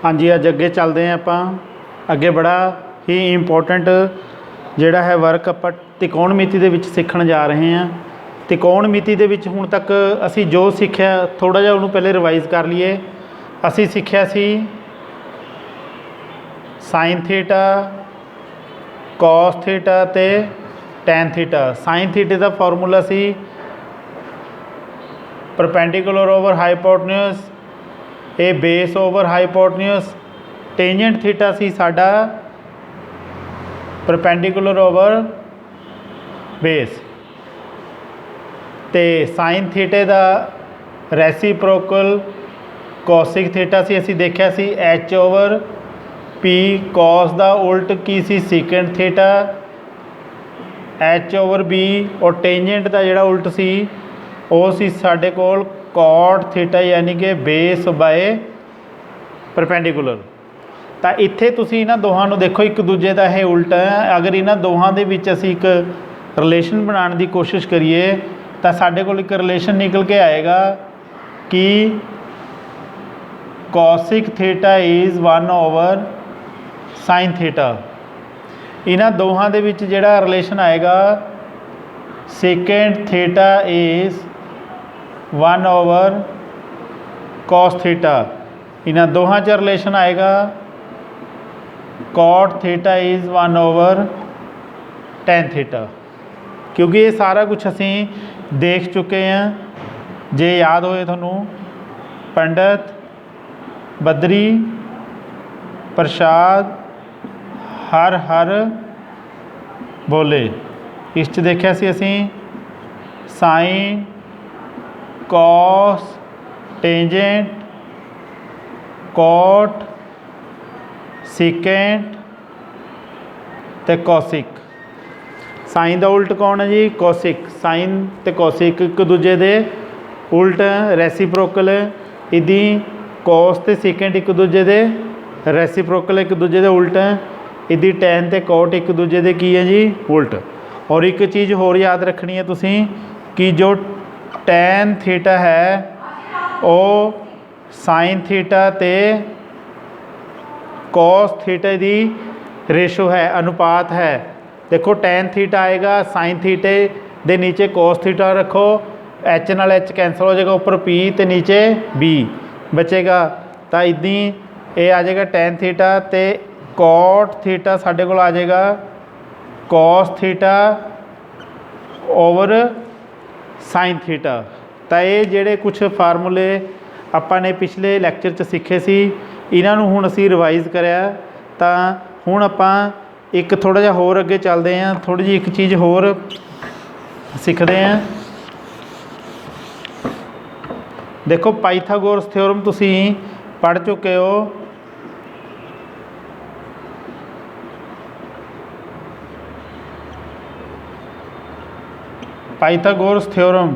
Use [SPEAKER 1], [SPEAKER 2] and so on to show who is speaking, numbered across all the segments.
[SPEAKER 1] हाँ जी, अज अगे चलते हैं आपां अगे बड़ा ही इंपोर्टेंट जिहड़ा है वर्क आपां त्रिकोणमिति दे विच सीखण जा रहे हैं। त्रिकोणमिति दे विच हुण तक असी जो सीखिया थोड़ा जिहा उहनूं पहले रिवाइज़ कर लीए। असी सीखिया सी साइन थीटा, कॉस थीटा ते टैन थीटा। साइन थीटे का फॉर्मूला सी परपेंडिकुलर ओवर हाइपोटन्यूज, ये base over hypotenuse. Tangent theta सी साडा परपेंडिकुलर ओवर बेस। ते साइन थीटे का रेसिप्रोकल कॉसिक थीटा सी असी देखिया सी एच ओवर पी। कॉस का उल्ट की सी secant theta H over B. और टेंजेंट का जिहड़ा उल्ट सी वो सी साडे कोल कॉट थीटा यानी कि बेस बाय परपेंडिकुलर। तो इत्थे तुसीं इन्हां दोहां नूं देखो एक दूजे का यह उल्टा है। अगर इन्हां दोहां दे विच असीं एक रिलेशन बनाने की कोशिश करिए तो साडे कोल एक रिलेशन निकल के आएगा कि cosec theta is 1 over sine theta. इन्हां दोहां दे विच जिहड़ा रिलेशन आएगा sec theta is 1 over cos theta. इन्हां दोहां च रिलेशन आएगा cot theta is 1 over tan theta. क्योंकि ये सारा कुछ असी देख चुके हैं। जे याद होए थानू पंडित बद्री प्रसाद हर हर बोले इस च देखिया सी असी sine cos tangent cot secant ते कॉसिक। साइन का उल्ट कौन है जी? कॉसिक। साइन ते कॉसिक एक दूजे दे उल्ट रेसिप्रोकल है। इदी कॉस ते सीकेंट एक दूजे दे रेसिप्रोकल एक दूजे दे उल्ट है। इदी टैन ते कॉट एक दूजे दे की है जी? उल्ट। और एक चीज़ होर याद रखनी है तुसीं कि जो टैन थीटा है वो साइन थीटा ते कॉस थीटा दी रेशो है, अनुपात है। देखो टैन थीटा आएगा साइन थीटे दे नीचे कॉस थीटा रखो, एच नाल एच कैंसल हो जाएगा, ऊपर पी ते नीचे बी बचेगा। तो इदी ये आ जाएगा टैन थीटा ते कॉट थीटा साढ़े को आ जाएगा cos theta over sine theta. तो ये जेडे कुछ फार्मूले आपां ने पिछले लैक्चर च सीखे सी इन्हां नूं हुण असीं रिवाइज़ करिया। तो हुण आपां एक थोड़ा जिहा होर अगे चलते हैं, थोड़ी जी एक चीज़ होर सीखते हैं। देखो पाइथागोरस थ्योरम तुसीं पढ़ चुके हो। पाइथागोरस थ्योरम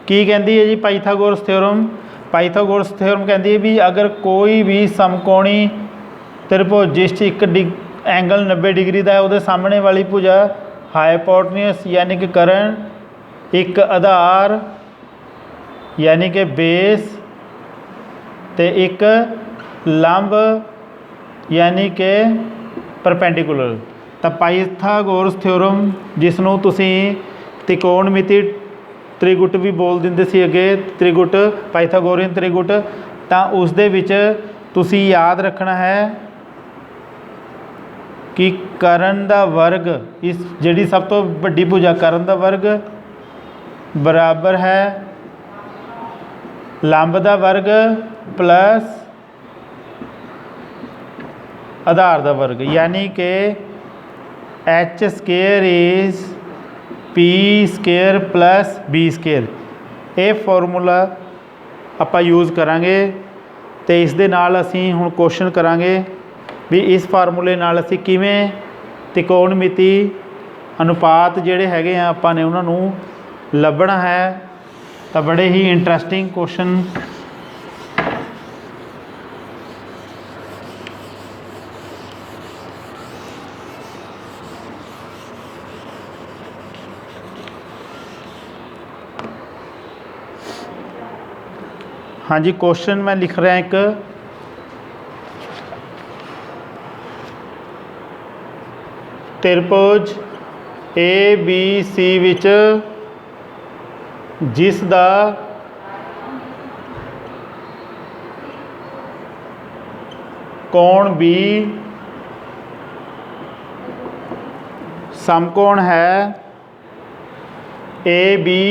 [SPEAKER 1] की कहती है जी? पाइथागोरस थ्योरम कहती है भी अगर कोई भी समकोणी त्रिभुज जिस च एक एंगल 90 डिग्री का है वो सामने वाली भुजा हाइपोटन्यूस यानी कि करण, एक आधार यानी कि बेस ते एक लंब यानी कि परपेंडिकुलर। तो पाइथागोरस थ्योरम जिसनों तुसीं त्रिकोणमिति त्रिगुट भी बोल दिंदे सी अगे, त्रिगुट पाइथागोरियन त्रिगुट। तो उस दे विच तुसीं याद रखना है कि करण का वर्ग इस जिहड़ी सब तो वड्डी भुजा करण का वर्ग बराबर है लंब का वर्ग प्लस आधार का वर्ग यानी कि H square is P square plus B square. ये फॉर्मूला आपां यूज़ करांगे। तो इस दे नाल असीं हुण क्वेश्चन करांगे भी इस फार्मूले नाल असीं किवें त्रिकोणमिति अनुपात जिहड़े हैगे आ आपां ने उन्हां नूं लभना है। तो बड़े ही इंटरस्टिंग क्वेश्चन हाँ जी, क्वेश्चन मैं लिख रहा एक त्रिभुज ए बी सी विच जिस दा कोण बी समकोण है ए बी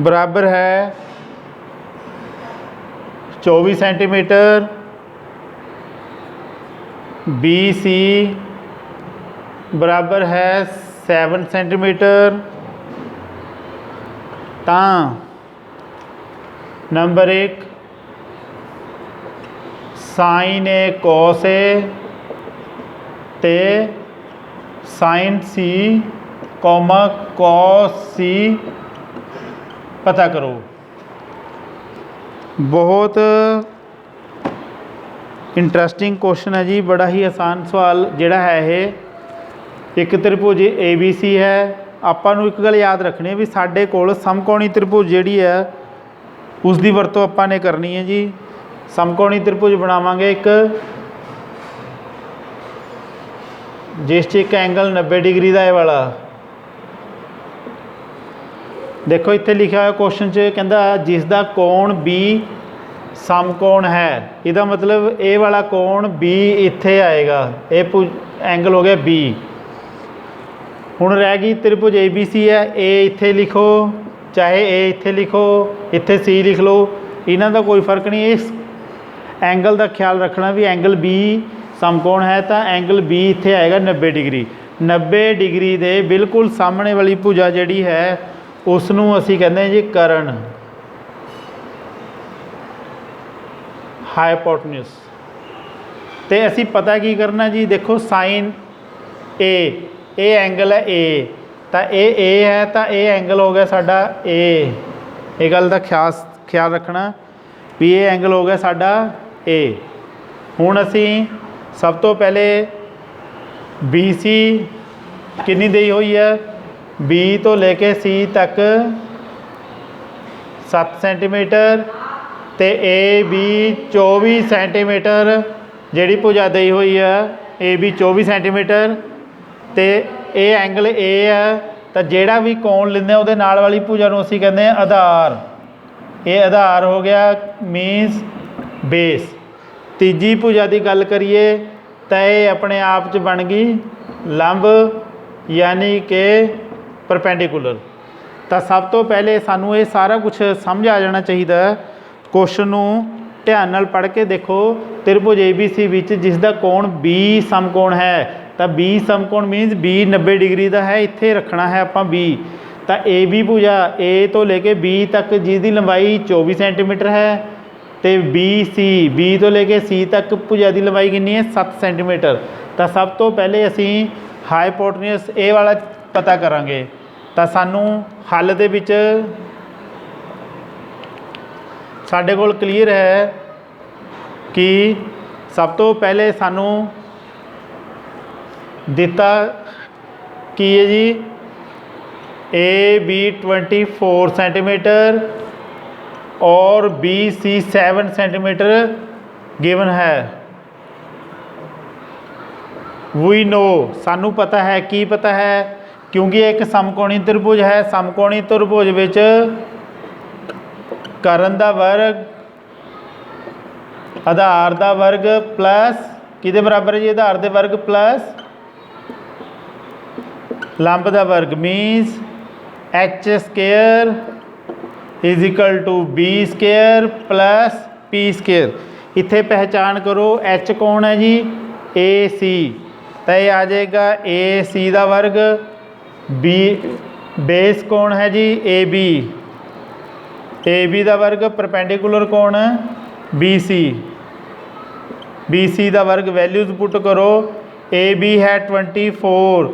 [SPEAKER 1] बराबर है 24 सेंटीमीटर, बी सी बराबर है 7 सेंटीमीटर, तां number 1 sign A cos A ते साइन सी कॉमा कॉस सी पता करो। बहुत इंटरस्टिंग क्वेश्चन है जी, बड़ा ही आसान सवाल जिहड़ा है ये। एक त्रिभुज ए बी सी है, आपां नूं एक गल याद रखनी है भी साडे कोल समकोणी त्रिभुज जिहड़ी है उसकी वरतों आपां ने करनी है जी। समकोणी त्रिभुज बनावांगे एक जिस च एक एंगल 90 डिग्री का है वाला। देखो इत्थे लिखा है क्वेश्चन च कहंदा जिसका कोण बी समकोण है, इसका मतलब ए वाला कोण बी इत्थे आएगा, ये एंगल हो गया बी। हुण रह गई त्रिभुज ए बी सी है, ए इत्थे लिखो चाहे ए इत्थे लिखो, इत्थे सी लिख लो, इन्हां दा कोई फर्क नहीं। इस एंगल का ख्याल रखना भी एंगल बी समकोण है तो एंगल बी इत्थे आएगा 90 डिग्री। 90 डिग्री के बिल्कुल सामने वाली भुजा जिहड़ी है उसनूं असीं कहंदे जी करण, हाइपोटन्यूस। तो असीं पता की करना जी, देखो साइन ए एंगल है ए, तो ए है तो ए एंगल हो गया साडा ए, ये गल का ख्याल रखना भी ये एंगल हो गया साडा ए। हुण असीं सब तो पहले बी सी कितनी दी हुई है, बी तो लेके सी तक 7 सेंटीमीटर, तो ए बी 24 सेंटीमीटर जिहड़ी भुजा दी हुई है ए बी 24 सेंटीमीटर, तो ये एंगल ए है, तो जिहड़ा भी कोण लैंदे उहदे नाल वाली भुजा नूं असीं कहंदे आधार। ये आधार हो गया मीनस बेस। तीजी भुजा की गल करिए तो ये अपने आप च बन गई लंब यानी कि परपेंडिकुलर। तो सब तो पहले सानू ये सारा कुछ समझ आ जाना चाहिए। क्वेश्चन नूं ध्यान नाल पढ़ के देखो, त्रिभुज ए बी सी विच जिसका कोण बी समकोण है, तो बी समकोण मीनस बी 90 डिग्री का है, इत्थे रखना है आपां बी। तो ए बी भुजा ए तो लेके बी तक जिसकी लंबाई 24 सेंटीमीटर है, तो बी तो लेके सी तक भुजा की लंबाई कितनी है 7 सेंटीमीटर। तो सब तो पहले असीं हाइपोटन्यूस ए वाला पता करांगे। तो सानू हल दे विच साडे कोल क्लीयर है कि सब तो पहले सानू दिता की है जी ए बी 24 सेंटीमीटर और बी सी 7 सेंटीमीटर गिवन है। वी नो सानू पता है, की पता है, क्योंकि एक समकोणी त्रिभुज है, समकोणी त्रिभुज विच करण दा वर्ग आधार दा वर्ग प्लस किहदे बराबर है जी, आधार दे वर्ग प्लस लंब दा वर्ग minus H square is equal to B square plus P square. इत्थे पहचान करो एच कौन है जी, ए सी, तो ये आ जाएगा ए सी का वर्ग, बी बेस कौन है जी ए बी का वर्ग, परपेंडिकुलर कौन बी सी का वर्ग। वैल्यूज पुट करो, ए बी है 24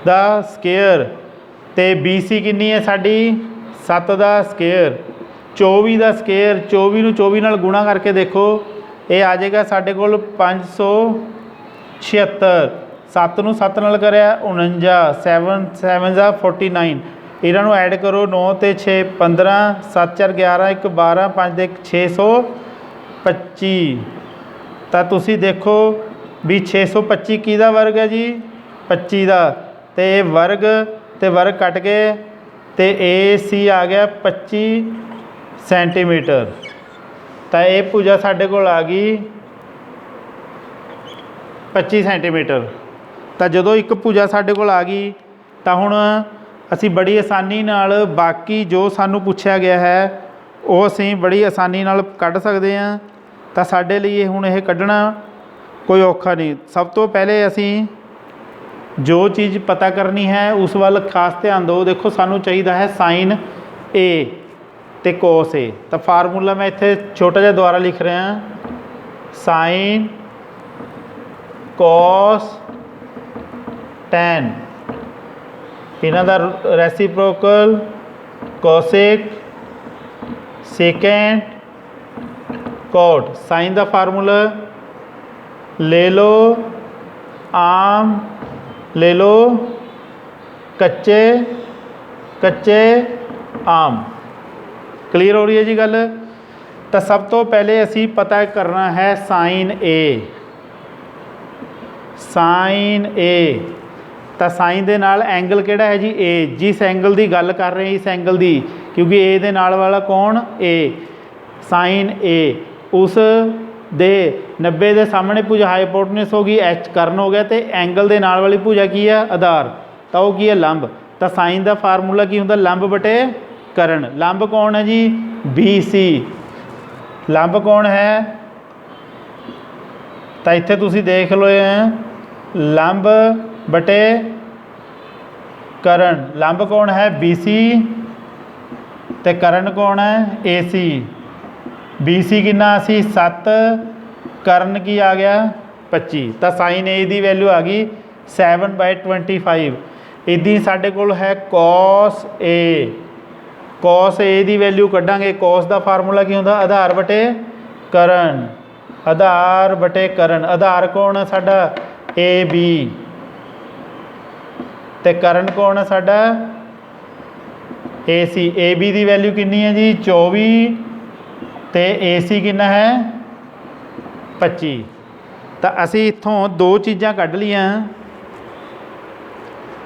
[SPEAKER 1] का स्केयर, तो बी सी कितनी है साड़ी 7 का स्केयर, 24 का स्केयर, 24 नूं 24 नाल गुणा करके देखो ये आ जाएगा साढ़े कोल 576। 7 नूं 7 नाल करिया 49, 7 7 जा 49, इन्हां नूं ऐड करो 9 ते 6 15, 7 4 11, 1 12, 5 1 625। तो तुसी देखो भी 625 किहदा वर्ग है जी 25 का, तो ये वर्ग ते वर्ग कट के तो ए सी आ गया 25 सेंटीमीटर। तो ये भुजा साढ़े कोल आ गई 25 सेंटीमीटर। तो जो एक भुजा साढ़े कोल आ गई तो हुण असी बड़ी आसानी नाल बाकी जो सानू पूछा गया है वो असी बड़ी आसानी नाल कढ़ सकते हैं। तो साडे लिए हुण ये कढ़ना कोई औखा नहीं। सब तो पहले असी जो चीज़ पता करनी है उस वाल खास ध्यान दो। देखो सानू चाहिए है साइन ए ते कोस ए। तो फार्मूला मैं इत्थे छोटा जिहा दोबारा लिख रहा, साइन कोस टैन, इन्हां दा reciprocal cosec sec cot. Sine दा फार्मूला ले लो आम, ले लो कच्चे कच्चे आम। क्लीयर हो रही है जी गल। तो सब तो पहले असी पता करना है साइन ए, साइन ए। तो साइन दे नाल एंगल किहड़ा है जी ए, जिस एंगल की गल कर रहे हैं इस एंगल की, क्योंकि ए दे नाल वाला कौन ए, साइन ए। उस दे 90 के सामने भुजा हाईपोटनस होगी, एच करन हो गया, तो एंगल के नाल वाली भुजा की है आधार, तो वह की है लंब। तो साइन का फार्मूला की होंगे लंब बटे करण। लंब कौन है जी बी सी, लंब कौन है, तो इत्थे तुसी देख लो लंब बटे करण। लंब कौन है बी सी, तो करण कौन है ए सी। बी सी कितना सी 7, करण की आ गया 25। तो साइन ए की वैल्यू आ गई 7/25। इदी साढ़े कोल है कॉस ए। कॉस ए की वैल्यू कढ़ांगे। कॉस का फार्मूला की होंदा आधार बटे करण, आधार बटे करण। आधार कौन है साडा ए बी, तो करण कौन है साडा ए सी। ए बी की वैल्यू कितनी है जी 24, तो ए सी कितना है 25। तो असी इत्थों दो चीज़ां कढ़ लियां,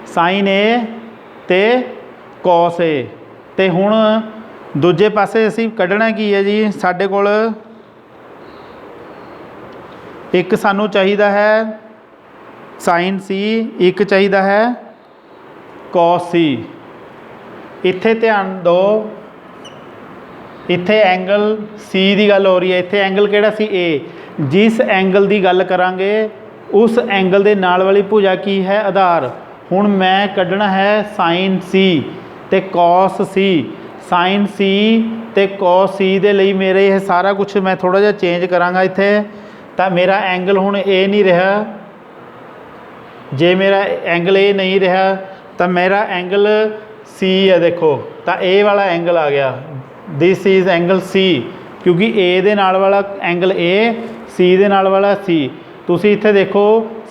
[SPEAKER 1] साइन ए ते कॉस ए। तो हुण दूजे पासे असी कढ़ना की है जी, साडे कोल एक सानू चाहिदा है साइन सी, एक चाहिदा है कॉस सी। इत्थे ध्यान दो, इत्थे एंगल सी की गल हो रही है, इत्थे एंगल किहड़ा सी ए। जिस एंगल की गल करांगे उस एंगल के नाल वाली भुजा की है आधार। हुण मैं कढ़ना है साइन सी ते कॉस सी। साइन सी ते कॉस सी दे लई मेरे यह सारा कुछ मैं थोड़ा जिहा चेंज करांगा इत्थे। तो मेरा एंगल हुण ए नहीं रहा, जे मेरा एंगल ए नहीं रहा तो मेरा एंगल सी है। देखो तो ए वाला एंगल आ गया, दिस इज़ एंगल सी, क्योंकि ए दे नाल वाला एंगल ए, सी दे नाल वाला सी। तुसी इत्थे देखो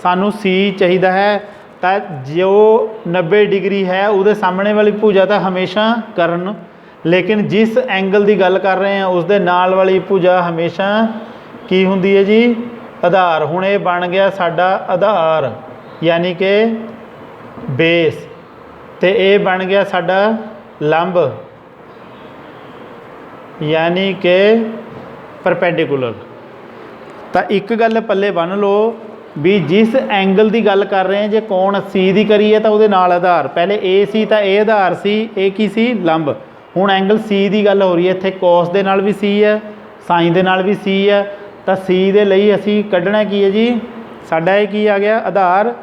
[SPEAKER 1] सानू सी चाहिदा है, तो जो 90 डिग्री है उहदे सामने वाली भुजा तो हमेशा करण, लेकिन जिस एंगल की गल कर रहे हैं उसके नाल वाली भुजा हमेशा की हुंदी है जी आधार। हुण ये बन गया साडा आधार यानी कि बेस, तो ये बन गया साडा लंब यानी कि परपेंडिकुलर। तो एक गल पल्ले बन लो भी जिस एंगल की गल कर रहे हैं, जे कोण सी की करिए तो वो आधार, पहले ए सी तो ये आधार सी, ए की सी लंब। हुण एंगल सी की गल हो रही है, इत्थे कॉस दे नाल भी सी है, साइन दे नाल भी सी है। तो सी दे लई असी कढ़ना की है जी, साडा ये की आ गया आधार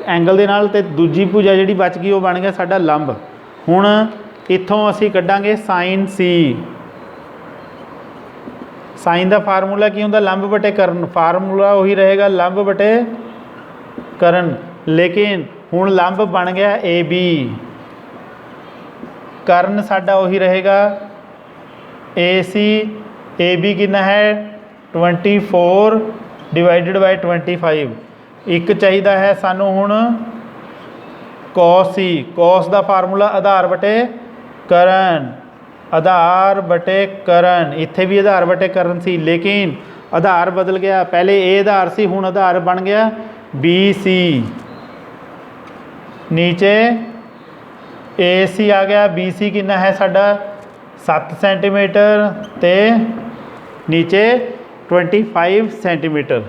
[SPEAKER 1] एंगल दे नाल, ते दूजी भुजा जिहड़ी बच गई वो बन गया साडा लंब। हुण इत्थों असी कढ़ांगे साइन सी। साइन का फार्मूला की होंदा लंब बटे करण, फार्मूला वही रहेगा लंब बटे करण, लेकिन हुण लंब बन गया ए बी, करण साडा वही रहेगा ए सी। ए बी कितना है 24 डिवाइडेड बाय 25। एक चाहिए है सानू हुण कॉस सी। कॉस का फार्मूला आधार बटे करण, आधार बटे करण, इत्थे भी आधार बटे करण सी, लेकिन आधार बदल गया, पहले ए आधार सी हुण आधार बन गया बी सी, नीचे ए सी आ गया, बी सी कितना है साडा 7 सेंटीमीटर ते नीचे 25 सेंटीमीटर।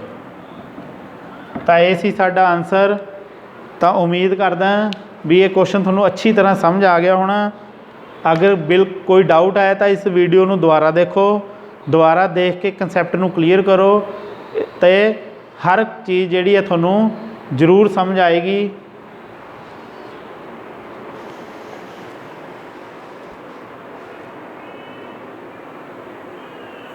[SPEAKER 1] तो ये सी साडा आंसर। तो उम्मीद करदा भी ये क्वेश्चन थोनों अच्छी तरह समझ आ गया होना। अगर कोई डाउट आया तो इस वीडियो को दोबारा देखो, दोबारा देख के कंसैप्ट नूं क्लीयर करो, तो हर चीज़ जिहड़ी है थोनों जरूर समझ आएगी।